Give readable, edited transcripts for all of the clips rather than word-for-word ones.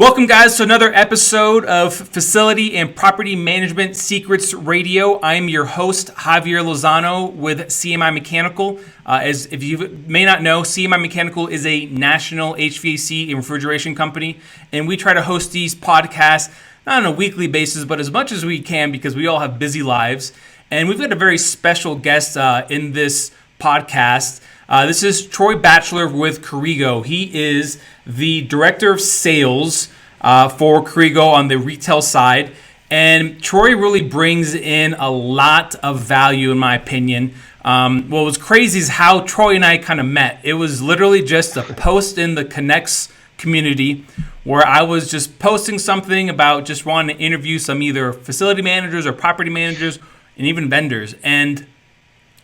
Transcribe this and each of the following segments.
Welcome, guys, to another episode of Facility and Property Management Secrets Radio. I'm your host, Javier Lozano with CMI Mechanical. As if you may not know, CMI Mechanical is a national HVAC and refrigeration company, and we try to host these podcasts not on a weekly basis, but as much as we can because we all have busy lives. And we've got a very special guest in this podcast. This is Troy Batchelor with Corrigo. He is the Director of Sales for Corrigo on the retail side. And Troy really brings in a lot of value, in my opinion. What was crazy is how Troy and I kind of met. It was literally just a post in the Connects community where I was just posting something about just wanting to interview some either facility managers or property managers and even vendors. And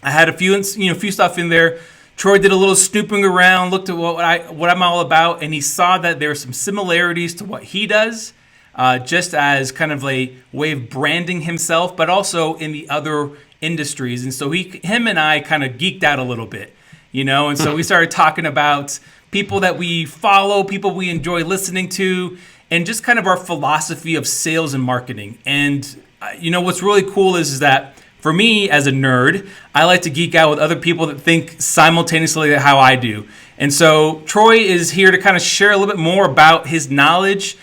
I had a few stuff in there. Troy did a little snooping around, looked at what I'm all about, and he saw that there were some similarities to what he does, just as kind of a way of branding himself, but also in the other industries. And so him and I kind of geeked out a little bit, and so we started talking about people that we follow, people we enjoy listening to, and just kind of our philosophy of sales and marketing. And what's really cool is that for me, as a nerd, I like to geek out with other people that think simultaneously how I do. And so Troy is here to kind of share a little bit more about his knowledge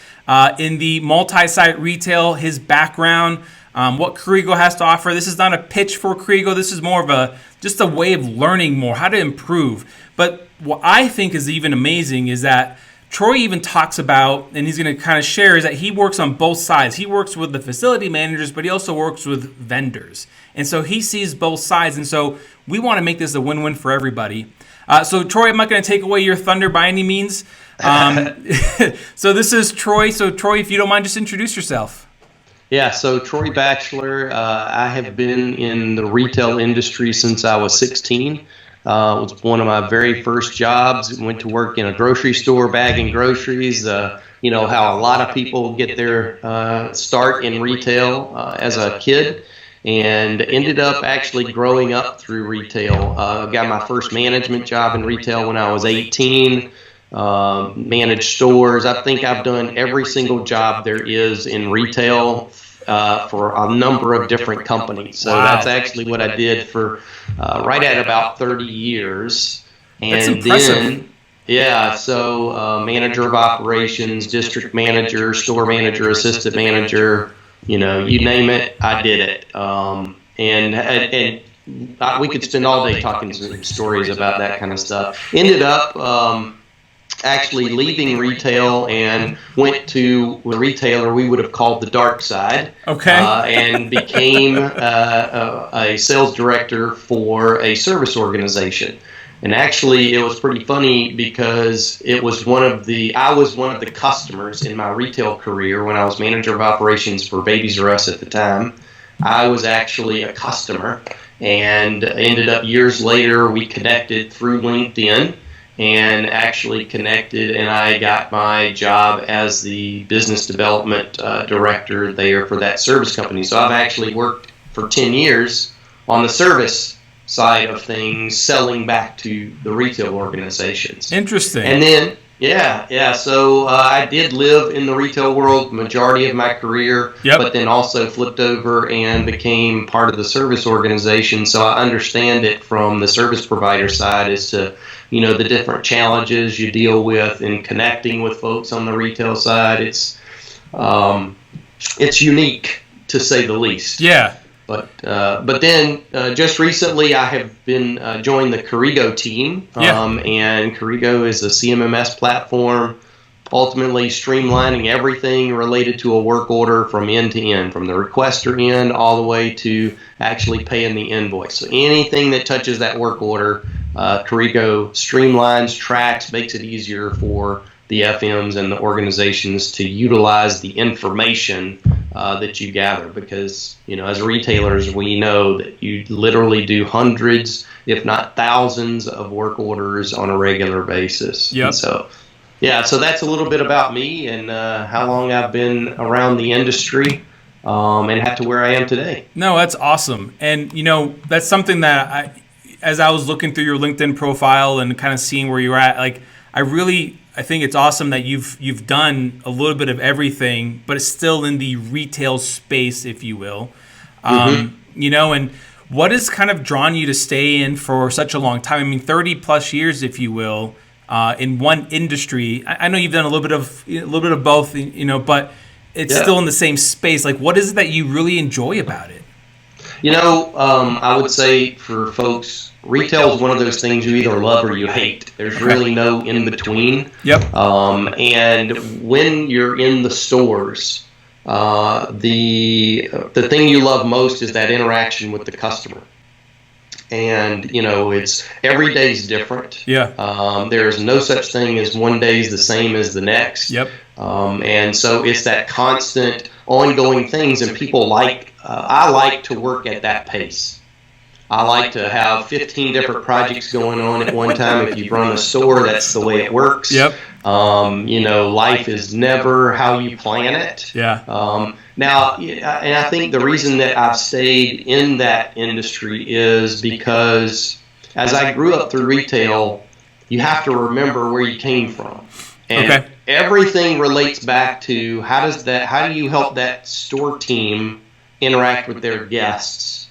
in the multi-site retail, his background, what Corrigo has to offer. This is not a pitch for Corrigo. This is more of just a way of learning more, how to improve. But what I think is even amazing is that Troy even talks about, and he's going to kind of share, is that he works on both sides. He works with the facility managers, but he also works with vendors. And so he sees both sides. And so we want to make this a win-win for everybody. So Troy, I'm not going to take away your thunder by any means. So this is Troy. So Troy, if you don't mind, just introduce yourself. Yeah, so Troy Batchelor. I have been in the retail industry since I was 16. It was one of my very first jobs. Went to work in a grocery store bagging groceries. How a lot of people get their start in retail as a kid, and ended up actually growing up through retail. Got my first management job in retail when I was 18. Managed stores. I think I've done every single job there is in retail for a number of different companies. So That's actually what I did for right at about 30 years. And that's impressive. Then, manager of operations, district manager, store manager, assistant manager, you name it, I did it. And we could spend all day talking some stories about that kind of stuff. Ended up actually leaving retail and went to a retailer we would have called the dark side. Okay. And became a sales director for a service organization. And actually, it was pretty funny because I was one of the customers in my retail career when I was manager of operations for Babies R Us at the time. I was actually a customer, and ended up years later we connected through LinkedIn. And actually connected, and I got my job as the business development director there for that service company. So I've actually worked for 10 years on the service side of things, selling back to the retail organizations. Interesting. And then, so I did live in the retail world majority of my career, but then also flipped over and became part of the service organization. So I understand it from the service provider side as to the different challenges you deal with in connecting with folks on the retail side. It's unique, to say the least. Yeah. But then just recently I have been joined the Corrigo team. And Corrigo is a CMMS platform, ultimately streamlining everything related to a work order from end to end, from the requester end all the way to actually paying the invoice. So anything that touches that work order, Corrigo streamlines, tracks, makes it easier for the FMs and the organizations to utilize the information that you gather, because as retailers we know that you literally do hundreds, if not thousands, of work orders on a regular basis. Yep. And so that's a little bit about me and how long I've been around the industry and have to where I am today. No, that's awesome. And that's something that as I was looking through your LinkedIn profile and kind of seeing where you're at, like I I think it's awesome that you've done a little bit of everything, but it's still in the retail space, if you will. You know, and what has kind of drawn you to stay in for such a long time? I mean, 30 plus years, if you will, in one industry. I know you've done a little bit of both, you know, but it's still in the same space. Like, what is it that you really enjoy about it? You know, I would say for folks, retail is one of those things you either love or you hate. There's really no in between. Yep. And when you're in the stores, the thing you love most is that interaction with the customer. And, you know, it's every day's different. Yeah. There's no such thing as one day's the same as the next. Yep. And so it's that constant ongoing things, and people I like to work at that pace. I like to have 15 different projects going on at one time. If you run a store, that's the way it works. Yep. You know, life is never how you plan it. Yeah. Now, and I think the reason that I've stayed in that industry is because as I grew up through retail, you have to remember where you came from. And everything relates back to how do you help that store team interact with their guests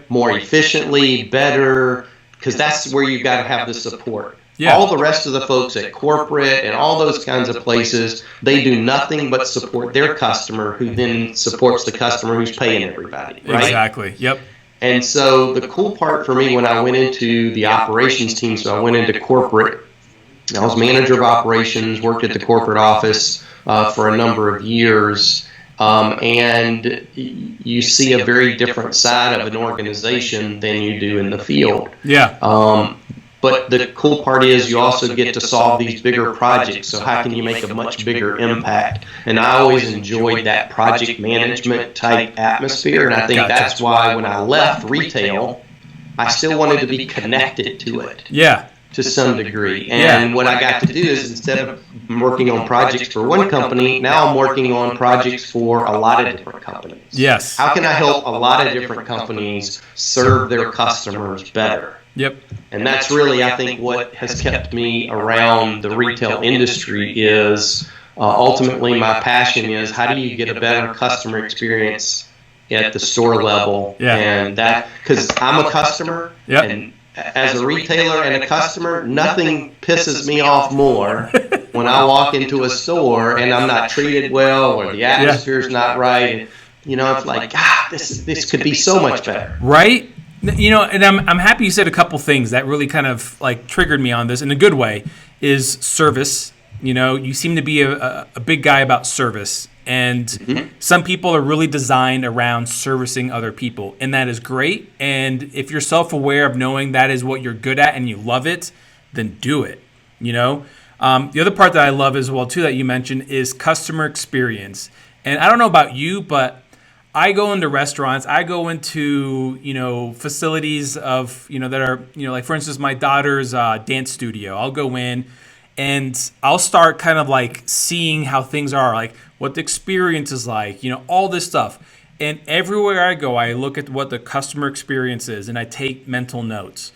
more efficiently, better, because that's where you've got to have the support. Yeah. All the rest of the folks at corporate and all those kinds of places, they do nothing but support their customer, who then supports the customer who's paying everybody. Right? Exactly. Yep. And so the cool part for me when I went into the operations team, so I went into corporate, I was manager of operations, worked at the corporate office for a number of years. And you see a very different side of an organization than you do in the field. Yeah. But the cool part is you also get to solve these bigger projects. So how can you make a much bigger impact? And I always enjoyed that project management type atmosphere. And I think that's why when I left retail, I still wanted to be connected to it. Yeah. To some degree. And what I got to do is, instead of working on projects for one company, now I'm working on projects for a lot of different companies. Yes. How can I help a lot of different companies serve their customers better? Yep. And that's really, I think, what has kept me around the retail industry is ultimately my passion is how do you get a better customer experience at the store level? Yeah. And that, because I'm a customer, and as a retailer and a customer, nothing pisses me off more when I walk into a store and I'm not treated well or the atmosphere's not right. You know, it's like, this could be so much better. Right? You know, and I'm happy you said a couple things that really kind of like triggered me on this in a good way, is service. You know, you seem to be a big guy about service. And some people are really designed around servicing other people, and that is great. And if you're self-aware of knowing that is what you're good at and you love it, then do it. You know, the other part that I love as well too that you mentioned is customer experience. And I don't know about you, but I go into restaurants, I go into, you know, facilities of, you know, that are, you know, like for instance, my daughter's dance studio. I'll go in and I'll start kind of like seeing how things are, like what the experience is like, you know, all this stuff. And everywhere I go, I look at what the customer experience is and I take mental notes.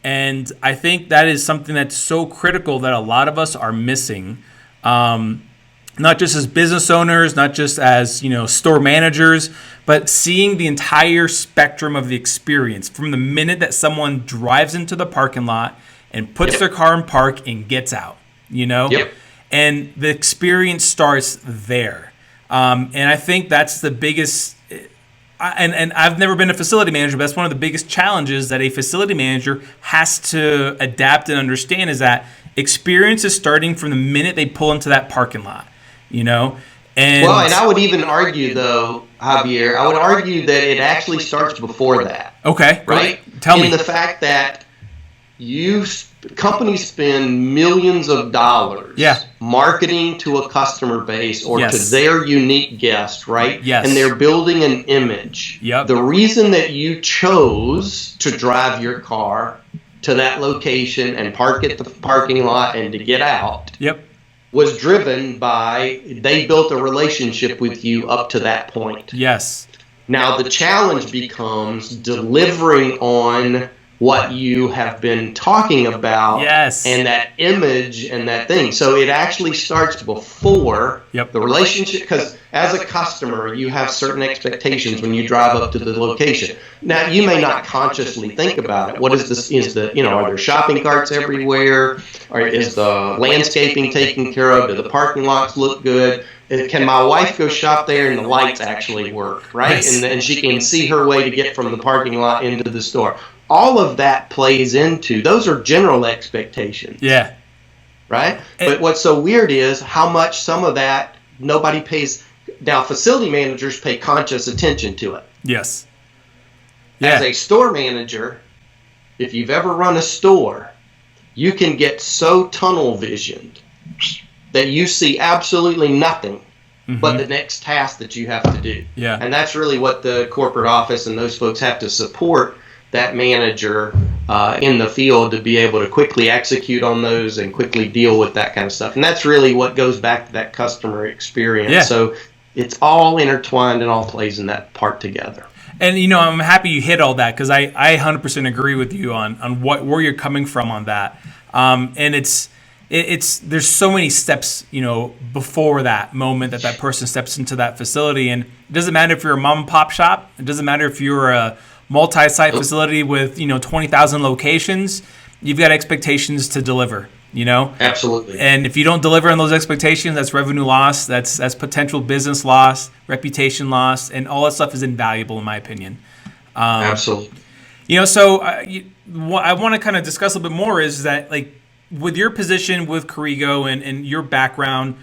And I think that is something that's so critical that a lot of us are missing, not just as business owners, not just as, you know, store managers, but seeing the entire spectrum of the experience from the minute that someone drives into the parking lot and puts their car in park and gets out, you know? And the experience starts there. And I think that's the biggest, and I've never been a facility manager, but that's one of the biggest challenges that a facility manager has to adapt and understand, is that experience is starting from the minute they pull into that parking lot, you know? And I would even argue, though, Javier, I would argue that it actually starts before that. Okay. Right? Tell me. In the fact that companies spend millions of dollars marketing to a customer base or to their unique guest, right? Yes. And they're building an image. The reason that you chose to drive your car to that location and park at the parking lot and to get out was driven by, they built a relationship with you up to that point. Yes. Now the challenge becomes delivering on what you have been talking about, yes, and that image and that thing. So it actually starts before the relationship, because as a customer, you have certain expectations when you drive up to the location. Now, you may not consciously think about it. What is this? Are there shopping carts everywhere? Or is the landscaping taken care of? Do the parking lots look good? Can my wife go shop there and the lights actually work, right? Yes. And she can see her way to get from the parking lot into the store. All of that plays into, those are general expectations. Yeah. Right? But what's so weird is how much some of that nobody pays. Now, facility managers pay conscious attention to it. Yes. Yeah. As a store manager, if you've ever run a store, you can get so tunnel visioned that you see absolutely nothing but the next task that you have to do. Yeah. And that's really what the corporate office and those folks have to support that manager in the field to be able to quickly execute on those and quickly deal with that kind of stuff. And that's really what goes back to that customer experience. Yeah. So it's all intertwined and all plays in that part together. And, I'm happy you hit all that, because I 100% agree with you on where you're coming from on that. And it's there's so many steps, before that moment that person steps into that facility. And it doesn't matter if you're a mom and pop shop. It doesn't matter if you're a multi-site facility with 20,000 locations. You've got expectations to deliver. Absolutely. And if you don't deliver on those expectations, that's revenue loss, that's potential business loss, reputation loss, and all that stuff is invaluable in my opinion. Absolutely. So I want to kind of discuss a little bit more is that, like, with your position with Corrigo and your background,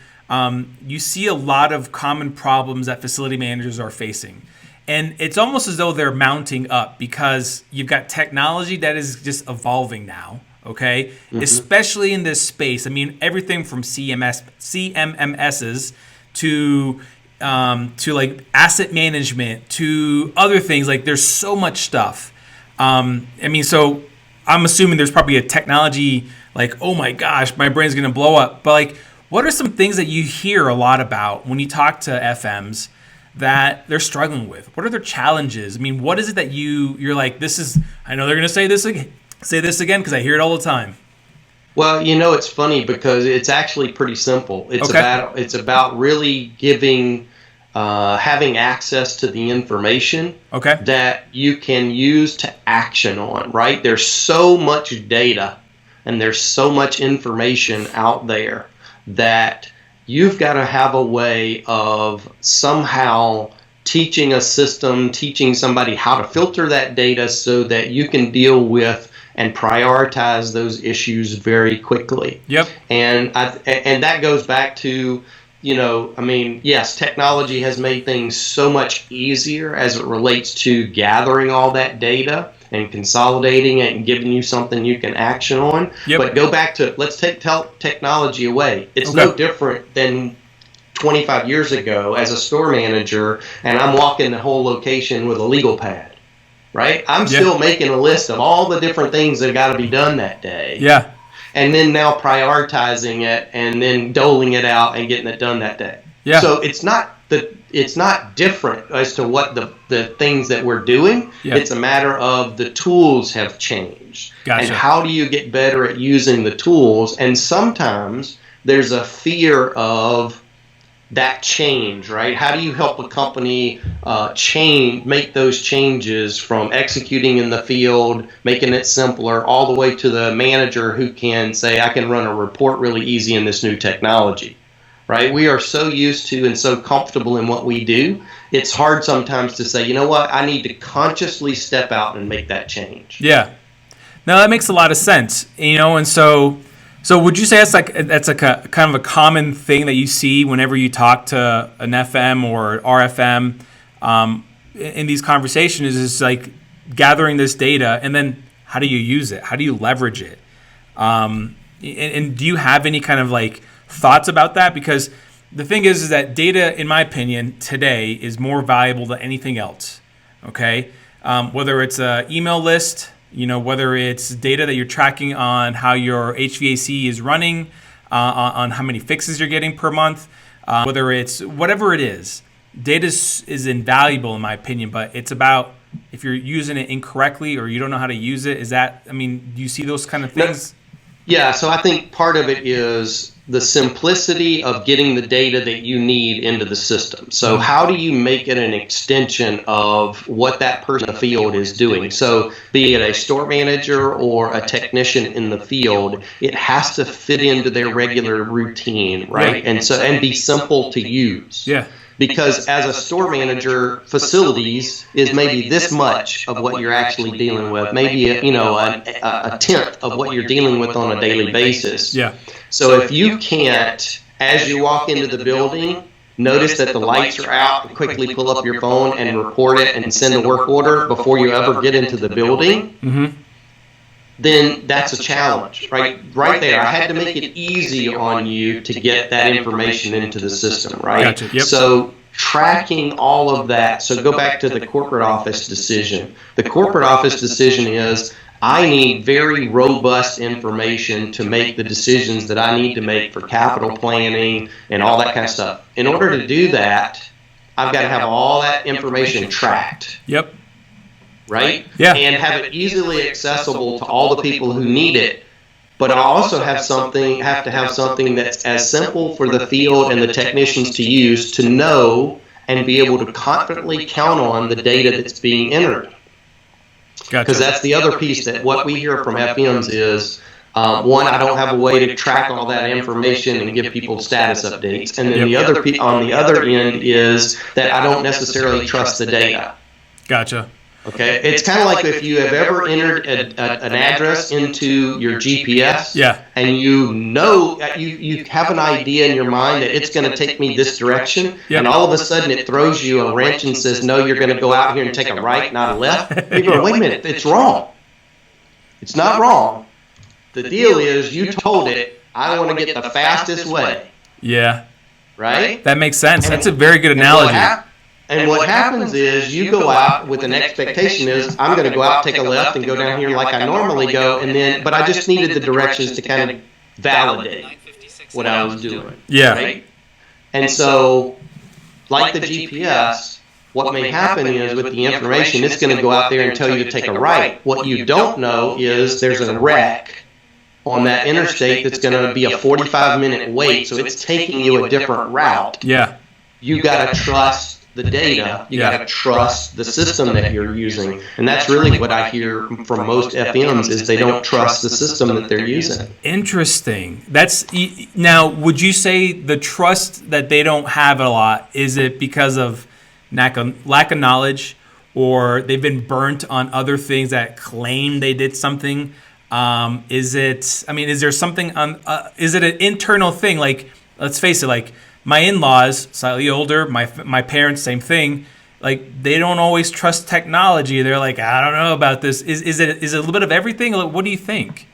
you see a lot of common problems that facility managers are facing. And it's almost as though they're mounting up because you've got technology that is just evolving now, okay? Especially in this space. I mean, everything from CMMSs to like asset management to other things. Like, there's so much stuff. So I'm assuming there's probably a technology like, oh my gosh, my brain's going to blow up. But like, what are some things that you hear a lot about when you talk to FMs that they're struggling with? What are their challenges? I mean, what is it that you're like, I know they're going to say this again because I hear it all the time. Well, it's funny because it's actually pretty simple. It's about really having access to the information that you can use to action on, right? There's so much data and there's so much information out there that you've got to have a way of somehow teaching somebody how to filter that data so that you can deal with and prioritize those issues very quickly. Yep. And that goes back to, yes, technology has made things so much easier as it relates to gathering all that data and consolidating it and giving you something you can action on. Yep. But go back to, let's take technology away. It's no different than 25 years ago as a store manager, and I'm walking the whole location with a legal pad, right? I'm still making a list of all the different things that got to be done that day. Yeah. And then now prioritizing it and then doling it out and getting it done that day. Yeah. So it's not different as to what the things that we're doing. Yeah. It's a matter of the tools have changed. Gotcha. And how do you get better at using the tools? And sometimes there's a fear of that change, right? How do you help a company make those changes from executing in the field, making it simpler, all the way to the manager who can say, I can run a report really easy in this new technology, right? We are so used to and so comfortable in what we do. It's hard sometimes to say, you know what, I need to consciously step out and make that change. Yeah. No, that makes a lot of sense. And so would you say that's like a kind of a common thing that you see whenever you talk to an FM or RFM in these conversations, is like gathering this data and then how do you use it? How do you leverage it? And do you have any kind of like thoughts about that? Because the thing is that data, in my opinion, today is more valuable than anything else. Okay, whether it's an email list, whether it's data that you're tracking on how your HVAC is running, on how many fixes you're getting per month, whether it's whatever it is, data is invaluable in my opinion. But it's about if you're using it incorrectly or you don't know how to use it? Is that, I mean, do you see those kind of things? Yeah, so I think part of it is the simplicity of getting the data that you need into the system. So how do you make it an extension of what that person in the field is doing? So be it a store manager or a technician in the field, it has to fit into their regular routine, right? And be simple to use. Yeah. Because as a store manager, facilities is maybe this much of what you're actually dealing with, maybe a tenth of what you're dealing with on a daily basis. Yeah. So if you can't, as you walk into the building, notice that the lights are out, and quickly pull up your phone and report it and send a work order before you ever get into the building, then that's a challenge, right? Right there, I had to make it easy on you to get that information into the system, right? Gotcha. Yep. So tracking all of that. So go back to the corporate office decision. The corporate office decision is, I need very robust information to make the decisions that I need to make for capital planning and all that kind of stuff. In order to do that, I've got to have all that information tracked. Yep. Right? Yeah. And have it easily accessible to all the people who need it. But I also have to have something that's as simple for the field and the technicians to use to know and be able to confidently count on the data that's being entered. Gotcha. Because that's the other piece that what we hear from FMs is, one, I don't have a way to track all that information and give people status updates. And then on the other end is that I don't necessarily trust the data. Gotcha. Okay, it's kind of like if you have ever entered an address into your GPS, and you have an idea in your mind that it's going to take me this direction, and all of a sudden it throws you a wrench and says, no, you're going to go out here and take a right, not a left. You go, wait a minute, it's wrong. It's not wrong. The deal is you told it, I want to get the fastest way. Yeah. Right? That makes sense. That's a very good analogy. And what happens is you go out with an expectation is I'm going to go out, take a left, and go down here like I normally go, but I just needed the directions to kind of validate what I was doing. Yeah. Right? And so, like the GPS, what may happen is with the information, it's going to go out there and tell you to take a right. What you don't know is there's a wreck on that interstate that's going to be a 45-minute wait, so it's taking you a different route. Yeah. You got to trust the data, you got to trust the system that you're using. And that's really what I hear from most FMs is they don't trust the system that they're using. Interesting. Now, would you say the trust that they don't have a lot, is it because of lack of knowledge, or they've been burnt on other things that claim they did something? Is there something is it an internal thing? Like, let's face it, like, my in-laws, slightly older, my parents, same thing. Like, they don't always trust technology. They're like, I don't know about this. Is it a little bit of everything? What do you think?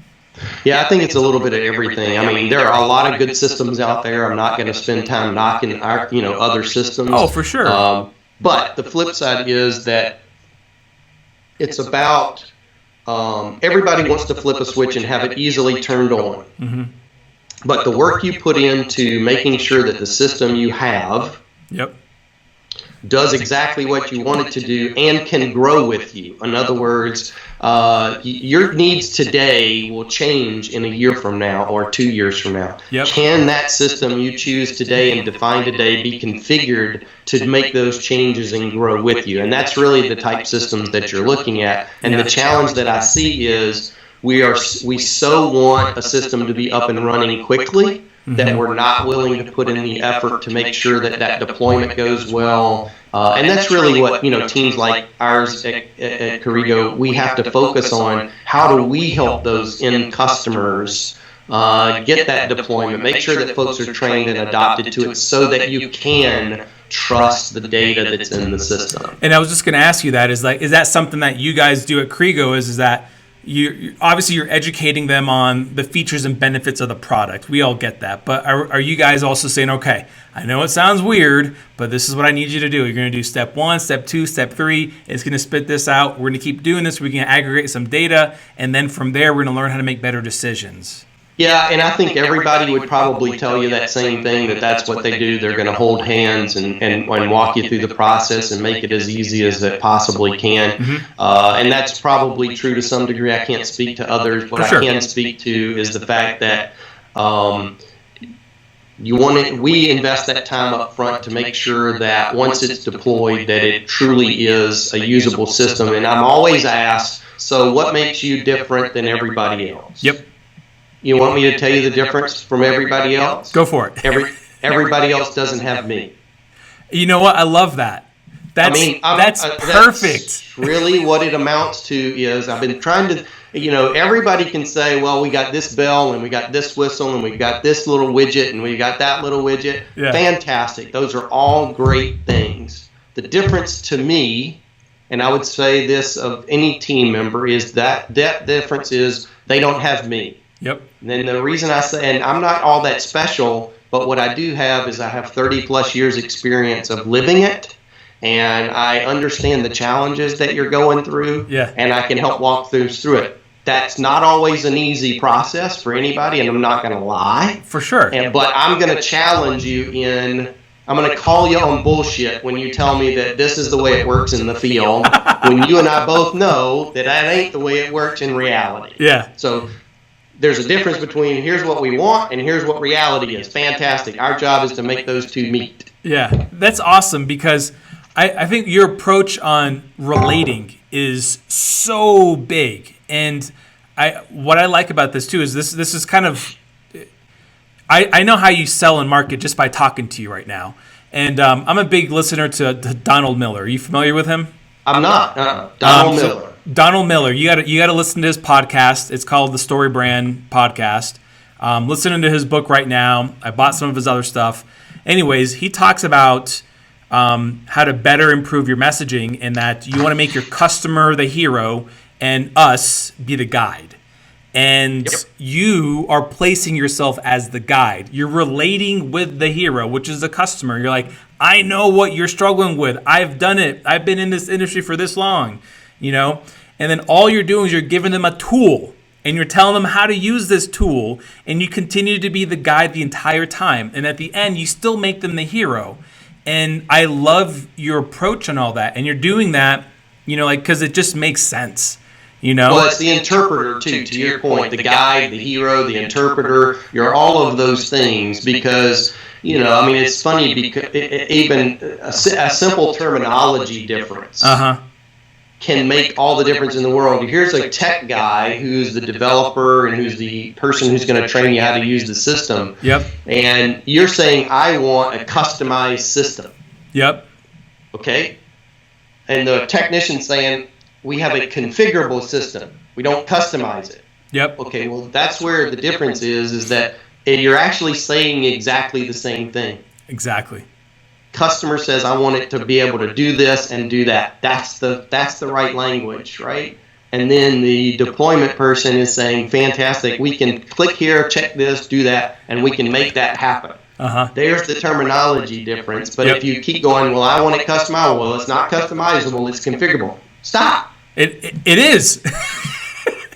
Yeah, I think it's a little bit of everything. I mean, there are a lot of good systems out there. I'm not going to spend time knocking our, other systems. Oh, for sure. But the flip side is that it's about everybody wants to flip a switch and have it easily turned on. Mm-hmm. But the work you put into making sure that the system you have does exactly what you want it to do and can grow with you. In other words, your needs today will change in a year from now or 2 years from now. Yep. Can that system you choose today and define today be configured to make those changes and grow with you? And that's really the type systems that you're looking at. And the challenge that I see is we so want a system to be up and running quickly that we're not willing to put in the effort to make sure that deployment goes well. And that's really what, teams like ours at Corrigo, we have to focus on. How do we help those end customers get that deployment, make sure that folks are trained and adopted to it so that you can trust the data that's in the system. And I was just going to ask you that, is that something that you guys do at Corrigo, is that you're educating them on the features and benefits of the product. We all get that. But are you guys also saying, okay, I know it sounds weird, but this is what I need you to do. You're going to do step 1, step 2, step 3. It's going to spit this out. We're going to keep doing this. We can aggregate some data. And then from there, we're going to learn how to make better decisions. Yeah, and I think everybody would probably tell you that same thing, that that's what they do. They're going to hold hands and walk you through the process and make it as easy as it possibly can. And that's probably true to some degree. I can't speak to others. What I can speak to is the fact that we invest that time up front to make sure that once it's deployed, that it truly is a usable system. And I'm always asked, so what makes you different than everybody else? Yep. You want me to tell you the difference from everybody else? Go for it. Everybody else doesn't have me. You know what? I love that. That's perfect. That's really what it amounts to is I've been trying to, everybody can say, well, we got this bell and we got this whistle and we got this little widget and we got that little widget. Yeah. Fantastic. Those are all great things. The difference to me, and I would say this of any team member, is that difference is they don't have me. Yep. And then the reason I say, and I'm not all that special, but what I do have is I have 30 plus years experience of living it, and I understand the challenges that you're going through, and I can help walk through it. That's not always an easy process for anybody, and I'm not going to lie. For sure. But I'm going to challenge you I'm going to call you on bullshit when you tell me that this is the way it works in the field, when you and I both know that ain't the way it works in reality. Yeah. So there's a difference between here's what we want and here's what reality is. Fantastic. Our job is to make those two meet. Yeah, that's awesome, because I think your approach on relating is so big. And what I like about this too is this is kind of, I know how you sell and market just by talking to you right now. And I'm a big listener to Donald Miller. Are you familiar with him? I'm not. Donald Miller. Donald Miller, you got to listen to his podcast. It's called the Story Brand Podcast. Listening to his book right now. I bought some of his other stuff. Anyways, he talks about how to better improve your messaging, and that you want to make your customer the hero and us be the guide. And you are placing yourself as the guide. You're relating with the hero, which is the customer. You're like, I know what you're struggling with. I've done it. I've been in this industry for this long. And then all you're doing is you're giving them a tool, and you're telling them how to use this tool, and you continue to be the guide the entire time. And at the end, you still make them the hero. And I love your approach on all that. And you're doing that, because it just makes sense. Well, it's the interpreter too, to your point, the guide, the hero, the interpreter, you're all of those things, because, it's funny, because even a simple terminology difference can make all the difference in the world. Here's a tech guy who's the developer and who's the person who's going to train you how to use the system. Yep. And you're saying, I want a customized system. Yep. Okay. And the technician's saying, we have a configurable system. We don't customize it. Yep. Okay, well, that's where the difference is that you're actually saying exactly the same thing. Exactly. Customer says, I want it to be able to do this and do that. That's the right language, right? And then the deployment person is saying, fantastic, we can click here, check this, do that, and we can make that happen. There's the terminology difference. But if you keep going, well, I want it customizable. Well, it's not customizable, it's configurable. Stop. It is.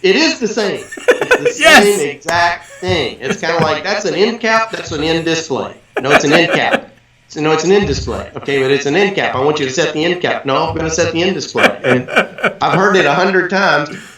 It is the same. It's the same exact thing. It's kind of like, that's an end cap, that's an end display. No, it's an end cap. No, it's an end display. Okay, but it's an end cap. I want you to set the end cap. No, I'm going to set the end display. And I've heard it 100 times.